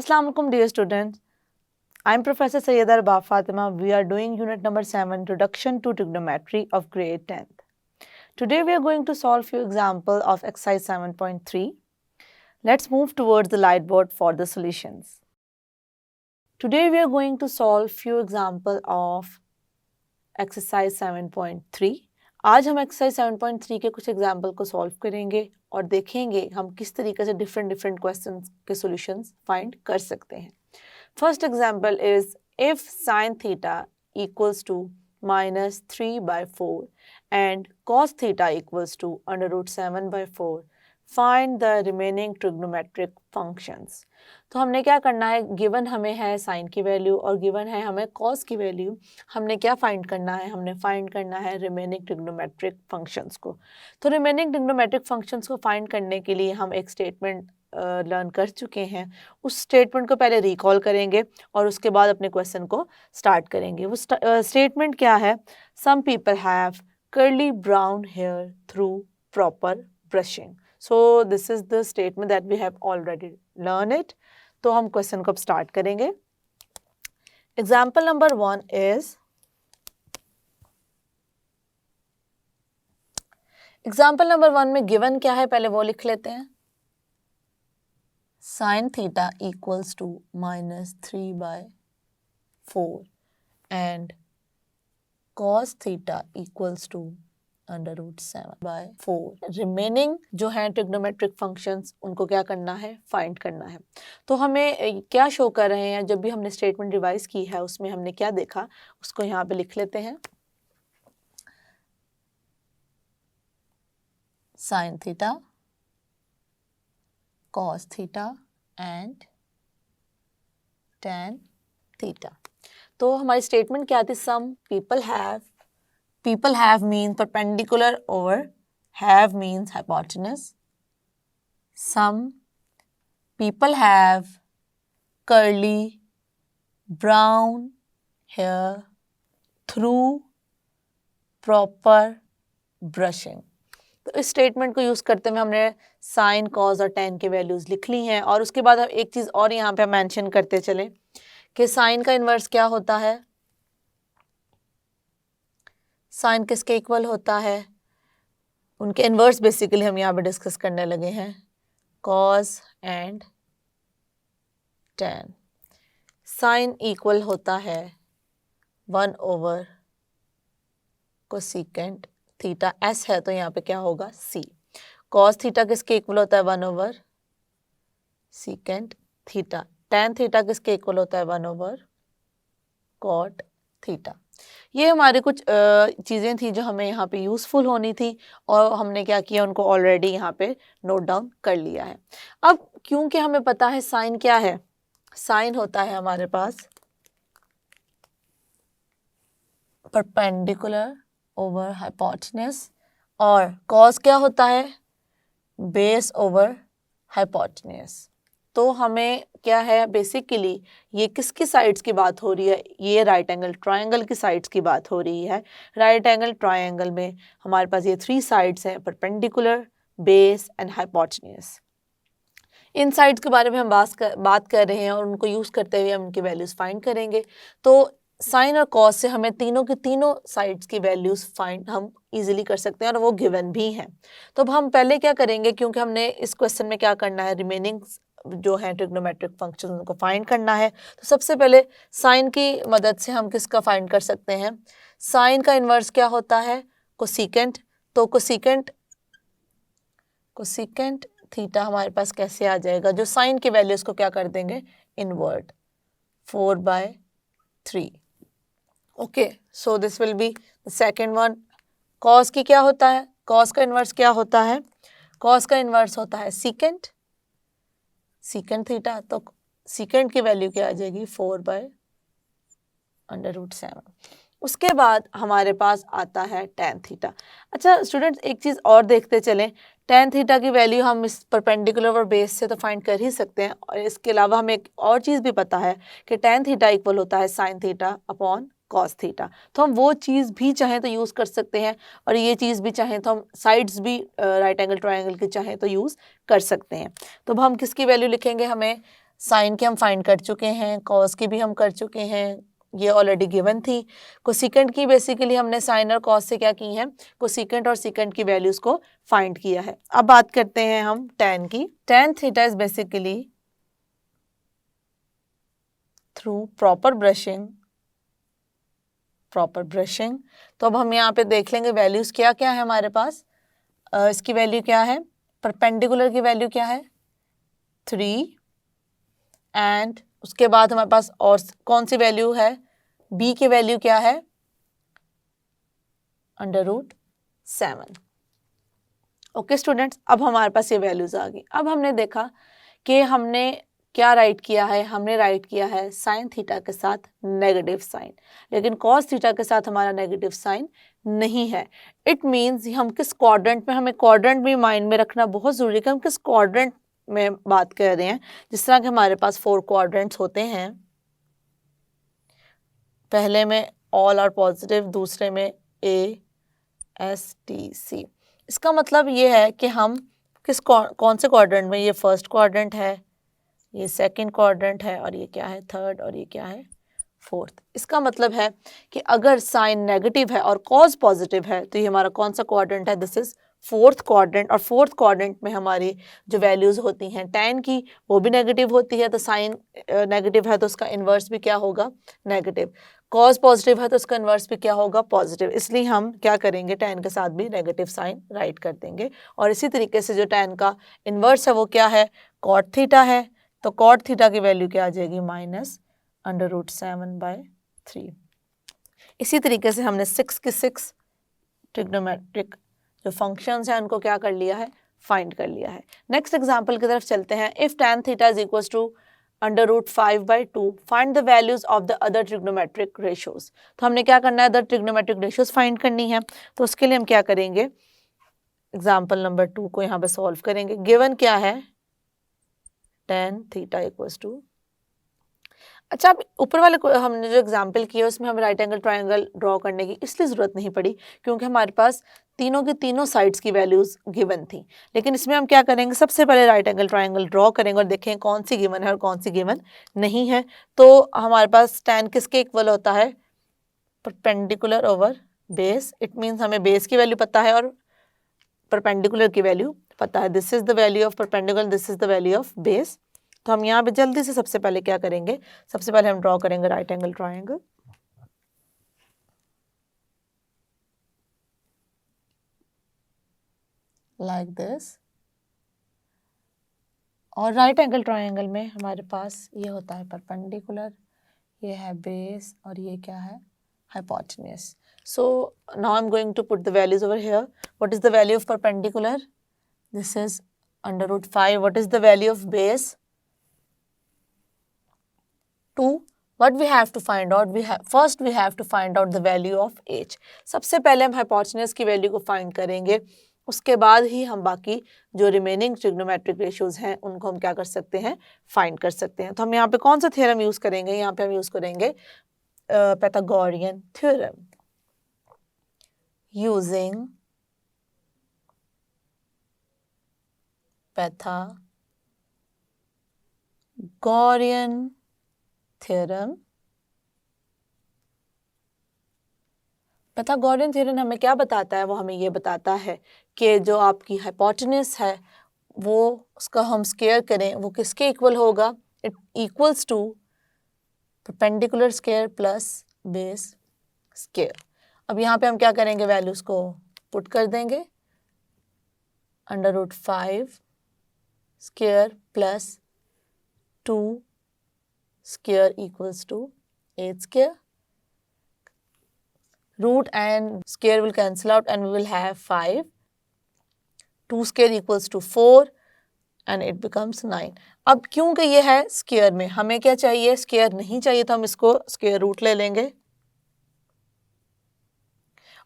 Assalamu alaikum dear students. I am Professor Sayyeda Arbab Fatima. We are doing unit number 7 Introduction to Trigonometry of grade 10th. Today we are going to solve few examples of exercise 7.3. Let's move towards the lightboard for the solutions. Today we are going to solve few examples of exercise 7.3. आज हम exercise 7.3 के कुछ example को solve करेंगे और देखेंगे हम किस तरीके से different questions के solutions find कर सकते हैं. First example is if sin theta equals to minus 3 by 4 and cos theta equals to under root 7 by 4, find the remaining trigonometric functions. तो हमने क्या करना है, गिवन हमें है साइन की वैल्यू और गिवन है हमें कॉस की वैल्यू. हमने क्या फाइंड करना है, हमने फाइंड करना है रिमेनिंग ट्रिग्नोमेट्रिक फंक्शंस को. तो रिमेनिंग ट्रिग्नोमेट्रिक फंक्शंस को फाइंड करने के लिए हम एक स्टेटमेंट लर्न कर चुके हैं. उस स्टेटमेंट को पहले रिकॉल करेंगे और उसके बाद अपने क्वेश्चन को स्टार्ट करेंगे. वो स्टेटमेंट क्या है, some people have curly brown hair through proper brushing. So this is the statement that we have already learned it. तो हम क्वेश्चन को अब स्टार्ट करेंगे. Example number 1 is example number 1 में गिवन क्या है पहले वो लिख लेते हैं. Sine theta equals to minus 3 by 4 and cos theta equals to under root 7 by 4. Remaining जो है ट्रिग्नोमेट्रिक फंक्शंस उनको क्या करना है, फाइंड करना है. तो हमें क्या शो कर रहे हैं, जब भी हमने स्टेटमेंट रिवाइज की है उसमें हमने क्या देखा उसको यहाँ पे लिख लेते हैं. Sine theta, cos theta and tan theta. तो हमारी स्टेटमेंट क्या थी, सम people have means perpendicular over have means hypotenuse. Some people have curly brown hair through proper brushing. तो इस स्टेटमेंट को यूज़ करते हुए हमने साइन, कॉस और टैन की वैल्यूज़ लिख ली हैं. और उसके बाद हम एक चीज़ और यहाँ पे मेंशन करते चले कि साइन का इन्वर्स क्या होता है. साइन किसके इक्वल होता है, उनके इन्वर्स बेसिकली हम यहाँ पे डिस्कस करने लगे हैं. Cos and tan. Sine equal होता है 1 ओवर कोसेकेंट थीटा. एस है तो यहाँ पे क्या होगा, सी. कॉस थीटा किसके इक्वल होता है, 1 over secant theta. Tan theta किसके इक्वल होता है, 1 ओवर कॉट थीटा. ये हमारे कुछ चीज़ें थी जो हमें यहाँ पे यूज़फुल होनी थी और हमने क्या किया, उनको ऑलरेडी यहाँ पे नोट डाउन कर लिया है. अब क्योंकि हमें पता है साइन क्या है, साइन होता है हमारे पास परपेंडिकुलर ओवर हाइपोटेन्यूज और कॉस क्या होता है, बेस ओवर हाइपोटेन्यूज. तो हमें क्या है, बेसिकली ये किसकी साइड्स की बात हो रही है, ये राइट एंगल ट्रायंगल की साइड्स की बात हो रही है. राइट एंगल ट्रायंगल में हमारे पास ये 3 साइड्स हैं, perpendicular, base and hypotenuse. In sides के बारे में हम बात कर रहे हैं और उनको यूज़ करते हुए हम उनकी वैल्यूज़ फाइंड करेंगे. तो साइन और कॉस से हमें तीनों की तीनों साइड्स की वैल्यूज़ फाइंड हम इजीली कर सकते हैं और वो गिवन भी हैं. तो अब हम पहले क्या करेंगे, क्योंकि हमने इस क्वेश्चन में क्या करना है, रिमेनिंग जो है ट्रिग्नोमेट्रिक फंक्शन उनको फाइंड करना है. तो सबसे पहले साइन की मदद से हम किसका फाइंड कर सकते हैं, साइन का इन्वर्स क्या होता है, कोसेकेंट. तो कोसेकेंट थीटा हमारे पास कैसे आ जाएगा, जो साइन की वैल्यूज को क्या कर देंगे, invert 4 by 3. Okay, so this will be the second one. Cos की क्या होता है, कॉस का इन्वर्स क्या होता है, कॉस का इन्वर्स होता है सीकेंट थीटा. तो सीकेंट की वैल्यू क्या आ जाएगी, 4 बाय अंडर रूट 7. उसके बाद हमारे पास आता है टैन थीटा. अच्छा स्टूडेंट्स, एक चीज़ और देखते चलें, टैन थीटा की वैल्यू हम इस परपेंडिकुलर और बेस से तो फाइंड कर ही सकते हैं. और इसके अलावा हमें एक और चीज़ भी पता है कि टैन थीटा इक्वल होता है sine theta upon cos theta. तो हम वो चीज़ भी चाहें तो यूज़ कर सकते हैं और ये चीज़ भी चाहें तो हम साइड्स भी राइट एंगल ट्रायंगल की चाहें तो यूज़ कर सकते हैं. तो अब हम किसकी वैल्यू लिखेंगे, हमें साइन के हम फाइंड कर चुके हैं, कॉस की भी हम कर चुके हैं, ये ऑलरेडी गिवन थी। कोसेकेंट की बेसिकली हमने साइन और कॉस से क्या की है, कोसेकेंट और सेकेंट की वैल्यूज को फाइंड किया है। अब बात करते हैं हम tan की। tan theta is basically through proper brushing. तो अब हम यहाँ पे देख लेंगे वैल्यूज क्या क्या है हमारे पास। इसकी वैल्यू क्या है, परपेंडिकुलर की वैल्यू क्या है 3, एंड उसके बाद हमारे पास और कौन सी वैल्यू है, b की वैल्यू क्या है √7। ओके स्टूडेंट्स, अब हमारे पास ये वैल्यूज आ गई। अब हमने देखा कि हमने क्या राइट किया है, हमने राइट किया है साइन थीटा के साथ नेगेटिव साइन, लेकिन कॉस थीटा के साथ हमारा नेगेटिव साइन नहीं है। इट मीन्स हम किस क्वाड्रेंट में, हमें क्वाड्रेंट भी माइंड में रखना बहुत ज़रूरी है कि हम किस क्वाड्रेंट में बात कर रहे हैं। जिस तरह के हमारे पास 4 क्वाड्रेंट्स होते हैं, पहले में ऑल आर पॉजिटिव, दूसरे में ASTC। इसका मतलब ये है कि हम किस कौन से क्वाड्रेंट में, ये फर्स्ट क्वाड्रेंट है, ये सेकंड क्वाड्रेंट है, और ये क्या है थर्ड, और ये क्या है फोर्थ। इसका मतलब है कि अगर साइन नेगेटिव है और कॉज पॉजिटिव है तो ये हमारा कौन सा क्वाड्रेंट है, दिस इज फोर्थ क्वाड्रेंट। और फोर्थ क्वाड्रेंट में हमारी जो वैल्यूज होती हैं tan की वो भी नेगेटिव होती है, तो साइन नेगेटिव है तो उसका इन्वर्स भी क्या होगा, नेगेटिव। कॉज पॉजिटिव है तो उसका इन्वर्स भी क्या होगा, पॉजिटिव। इसलिए हम क्या करेंगे, tan के साथ भी नेगेटिव साइन राइट कर देंगे। और इसी तरीके से जो tan का इन्वर्स है वो क्या है, cot थीटा है, तो cot थीटा की वैल्यू क्या आ जाएगी, -√7/3। इसी तरीके से हमने 6 के 6 ट्रिग्नोमेट्रिक जो फंक्शंस हैं उनको क्या कर लिया है, फाइंड कर लिया है। नेक्स्ट एग्जांपल की तरफ चलते हैं। If tan theta is equal to √5/2 find the values of the other trigonometric ratios. तो हमने क्या करना है, अदर ट्रिग्नोमेट्रिक रेशियोज फाइंड करनी है। तो उसके लिए हम क्या करेंगे, एग्जाम्पल नंबर 2 को यहाँ पे सॉल्व करेंगे। गिवन क्या है, tan थीटा इक्वल्स टू, अच्छा अब ऊपर वाले को हमने जो एग्जाम्पल किया उसमें हमें राइट एंगल ट्रायंगल ड्रॉ करने की इसलिए ज़रूरत नहीं पड़ी क्योंकि हमारे पास तीनों की तीनों साइड्स की वैल्यूज़ गिवन थी। लेकिन इसमें हम क्या करेंगे, सबसे पहले राइट एंगल ट्रायंगल ड्रॉ करेंगे और देखें कौन सी गिवन है और कौन सी गिवन नहीं है। तो हमारे पास tan किसके इक्वल होता है, perpendicular over base. It means हमें बेस की वैल्यू पता है और परपेंडिकुलर की वैल्यू पता है। This is the value of perpendicular, this is the value of base. तो हम यहाँ पे जल्दी से सबसे पहले क्या करेंगे, सबसे पहले हम ड्रॉ करेंगे right angle triangle. Like this. और राइट एंगल ट्रायंगल में हमारे पास ये होता है परपेंडिकुलर, ये है बेस और ये क्या है, hypotenuse. So now I'm going to put the values over here. What is the value of perpendicular? This is √5. What is the value of base? 2. What we have to find out? First we have to find out the value of h. सबसे पहले हम hypotenuse की value को find करेंगे, उसके बाद ही हम बाकी जो रिमेनिंग ट्रिग्नोमेट्रिक रेशियोज हैं उनको हम क्या कर सकते हैं, फाइंड कर सकते हैं। तो हम यहाँ पे कौन सा थ्योरम यूज करेंगे, यहाँ पे हम यूज करेंगे Pythagorean theorem. Using Pythagorean theorem। Pythagorean theorem हमें क्या बताता है, वो हमें ये बताता है कि जो आपकी हाइपोटेन्यूज है वो उसका हम स्क्वायर करें वो किसके इक्वल होगा, it equals to perpendicular square plus base square. अब यहाँ पे हम क्या करेंगे, वैल्यूज को पुट कर देंगे, √5 square plus 2 square equals to 8 square. Root and square will cancel out and we will have 5। 2 square equals to 4 and it becomes 9। अब क्योंकि ये है स्क्वायर में, हमें क्या चाहिए, स्क्वायर नहीं चाहिए, तो हम इसको स्क्वायर रूट ले लेंगे।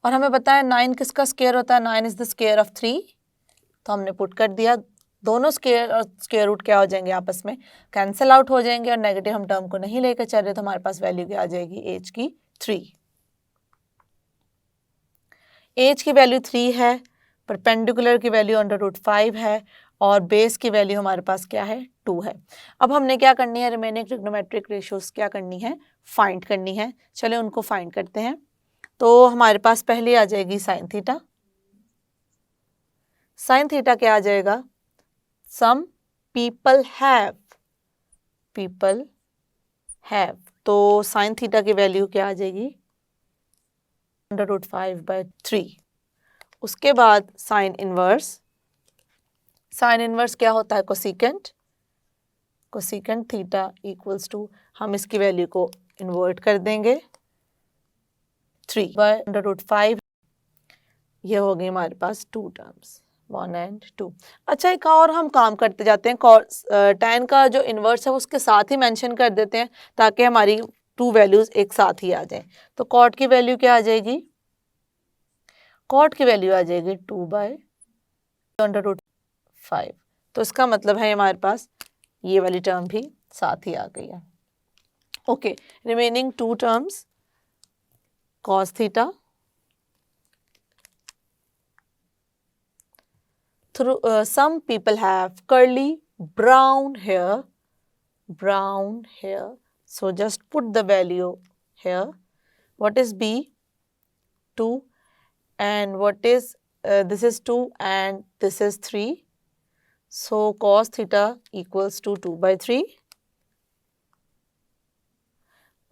और हमें पता है 9 किसका स्क्वायर होता है, 9 इज द स्क्वायर ऑफ 3। तो हमने पुट कर दिया, दोनों स्क्वायर और स्क्वायर रूट क्या हो जाएंगे, आपस में कैंसिल आउट हो जाएंगे और नेगेटिव हम टर्म को नहीं लेकर चल रहे, तो हमारे पास वैल्यू क्या आ जाएगी, एच की 3। एच की वैल्यू 3 है, परपेंडिकुलर की वैल्यू √5 है और बेस की वैल्यू हमारे पास क्या है 2 है। अब हमने क्या करनी है, रिमेनिंग ट्रिग्नोमेट्रिक रेशियोज क्या करनी है, फाइंड करनी है। चलिए उनको फाइंड करते हैं। तो हमारे पास पहले आ जाएगी साइन थीटा। साइन थीटा क्या आ जाएगा, सम पीपल हैव, तो साइन थीटा की वैल्यू क्या आ जाएगी √5/3। उसके बाद साइन इनवर्स क्या होता है, कोसिकेंट थीटा इक्वल्स टू, हम इसकी वैल्यू को इन्वर्ट कर देंगे 3/√5। ये हो गई हमारे पास 2 टर्म्स 1 and 2। अच्छा, एक और हम काम करते जाते हैं, tan का जो इन्वर्स है उसके साथ ही मेंशन कर देते हैं ताकि हमारी 2 वैल्यूज एक साथ ही आ जाएं। तो कॉट की वैल्यू क्या आ जाएगी, कॉट की वैल्यू आ जाएगी 2/5। तो इसका मतलब है हमारे पास ये वाली टर्म भी साथ ही आ गई है। Okay, remaining 2 terms cos theta through some people have curly brown hair, so just put the value here. What is b, 2, and what is this is 2 and this is 3, so cos theta equals to 2/3।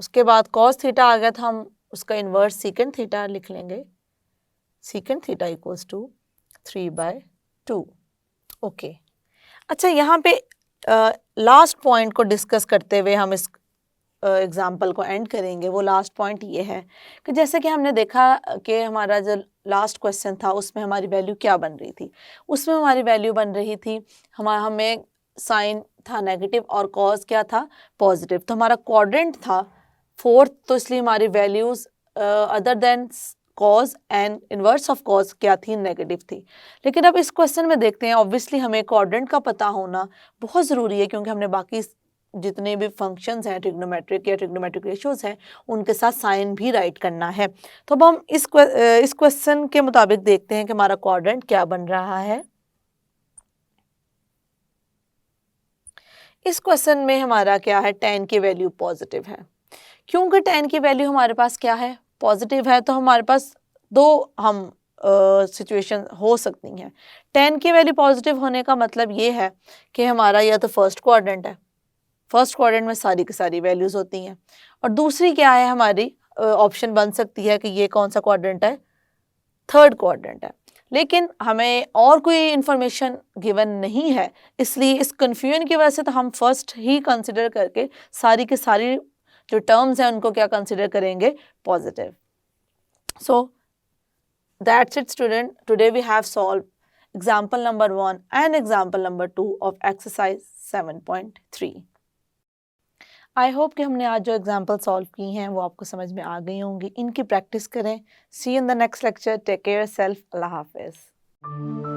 उसके बाद cos theta आ गया था, हम उसका inverse secant theta लिख लेंगे, secant theta equals to 3/2। Okay, अच्छा यहाँ पे लास्ट पॉइंट को डिस्कस करते हुए हम इस एग्जाम्पल को एंड करेंगे। वो लास्ट पॉइंट ये है कि जैसे कि हमने देखा कि हमारा जो लास्ट क्वेश्चन था उसमें हमारी वैल्यू क्या बन रही थी, उसमें हमारी वैल्यू बन रही थी हमें साइन था नेगेटिव और कॉज क्या था पॉजिटिव। तो हमारा क्वाड्रेंट था 4th, तो इसलिए हमारी values other than cause and inverse of cause क्या थी, नेगेटिव थी। लेकिन अब इस क्वेश्चन में देखते हैं, ऑब्वियसली हमें क्वाड्रेंट का पता होना बहुत ज़रूरी है क्योंकि हमने बाकी जितने भी फंक्शंस हैं ट्रिग्नोमेट्रिक या ट्रिग्नोमेट्रिक रेशियोज हैं उनके साथ साइन भी राइट करना है। तो अब हम इस क्वेश्चन के मुताबिक देखते हैं कि हमारा क्वाड्रेंट क्या बन रहा है। इस क्वेश्चन में हमारा क्या है, tan की वैल्यू पॉजिटिव है। क्योंकि tan की वैल्यू हमारे पास क्या है, पॉजिटिव है, तो हमारे पास दो सिचुएशन हो सकती हैं। tan की वैल्यू पॉजिटिव होने का मतलब ये है कि हमारा या तो फर्स्ट क्वाड्रेंट है, फर्स्ट क्वाड्रेंट में सारी की सारी वैल्यूज होती हैं, और दूसरी क्या है हमारी ऑप्शन बन सकती है कि ये कौन सा क्वाड्रेंट है, थर्ड क्वाड्रेंट है। लेकिन हमें और कोई इन्फॉर्मेशन गिवन नहीं है, इसलिए इस कन्फ्यूजन की वजह से तो हम फर्स्ट ही कंसिडर करके सारी की सारी जो टर्म्स हैं उनको क्या कंसिडर करेंगे, positive. So that's it student, today we have solve example number 1 and example number 2 of exercise 7.3। I hope कि हमने आज जो एग्जाम्पल सॉल्व की हैं वो आपको समझ में आ गई होंगी। इनकी प्रैक्टिस करें। See you in the next lecture. Take care self. अल्लाह हाफिज़।